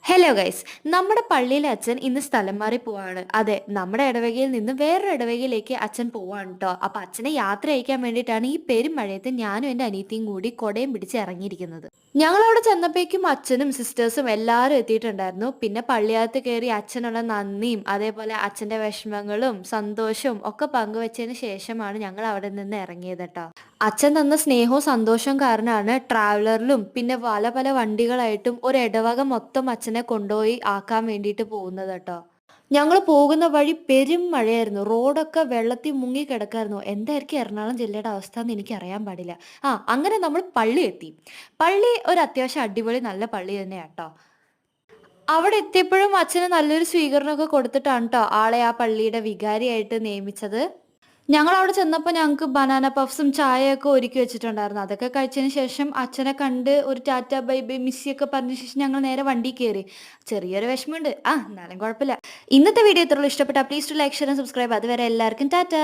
Hello guys, നമ്മുടെ പള്ളിയിലെ അച്ഛൻ ഇന്ന് സ്ഥലം മാറി പോവാണ്. അതെ, നമ്മുടെ ഇടവകയിൽ നിന്ന് വേറൊരു ഇടവകയിലേക്ക് അച്ഛൻ പോവാണ് കേട്ടോ. അപ്പൊ അച്ഛനെ യാത്ര അയക്കാൻ വേണ്ടിയിട്ടാണ് ഈ പെരുമഴയത്ത് ഞാനും എൻ്റെ അനിയത്തിയും കൂടി കൊടയും പിടിച്ച് ഇറങ്ങിയിരിക്കുന്നത്. ഞങ്ങൾ അവിടെ ചെന്നപ്പോഴേക്കും അച്ഛനും സിസ്റ്റേഴ്സും എല്ലാവരും എത്തിയിട്ടുണ്ടായിരുന്നു. പിന്നെ പള്ളിയകത്ത് കയറി അച്ഛനുള്ള നന്ദിയും അതേപോലെ അച്ഛന്റെ വിഷമങ്ങളും സന്തോഷവും ഒക്കെ പങ്കുവച്ചതിന് ശേഷമാണ് ഞങ്ങൾ അവിടെ നിന്ന് ഇറങ്ങിയത് കേട്ടോ. അച്ഛൻ തന്ന സ്നേഹവും സന്തോഷവും കാരണമാണ് ട്രാവലറിലും പിന്നെ പല പല വണ്ടികളായിട്ടും ഒരു ഇടവക മൊത്തം അച്ഛനെ കൊണ്ടുപോയി ആക്കാൻ വേണ്ടിയിട്ട് പോകുന്നത് കേട്ടോ. ഞങ്ങൾ പോകുന്ന വഴി പെരും മഴയായിരുന്നു. റോഡൊക്കെ വെള്ളത്തിൽ മുങ്ങി കിടക്കായിരുന്നു. എന്തായിരിക്കും എറണാകുളം ജില്ലയുടെ അവസ്ഥ എന്ന് എനിക്ക് അറിയാൻ പാടില്ല. അങ്ങനെ നമ്മൾ പള്ളി എത്തി. പള്ളി ഒരു അത്യാവശ്യം അടിപൊളി നല്ല പള്ളി തന്നെയാണ് കേട്ടോ. അവിടെ എത്തിയപ്പോഴും അച്ഛന് നല്ലൊരു സ്വീകരണമൊക്കെ കൊടുത്തിട്ടാണ് കേട്ടോ ആളെ ആ പള്ളിയുടെ വികാരിയായിട്ട് നിയമിച്ചത്. ഞങ്ങളവിടെ ചെന്നപ്പോൾ ഞങ്ങൾക്ക് ബനാന പഫ്സും ചായയൊക്കെ ഒരുക്കി വെച്ചിട്ടുണ്ടായിരുന്നു. അതൊക്കെ കഴിച്ചതിന് ശേഷം അച്ഛനെ കണ്ട് ഒരു ടാറ്റ ബൈ ബൈ മിസ്സിയൊക്കെ പറഞ്ഞ ശേഷം ഞങ്ങൾ നേരെ വണ്ടി കയറി. ചെറിയൊരു വിഷമമുണ്ട്, എന്നാലും കുഴപ്പമില്ല. ഇന്നത്തെ വീഡിയോ ഇത്രയുള്ളൂ. ഇഷ്ടപ്പെട്ടാൽ please do like share and subscribe. അതുവരെ എല്ലാവർക്കും ടാറ്റ.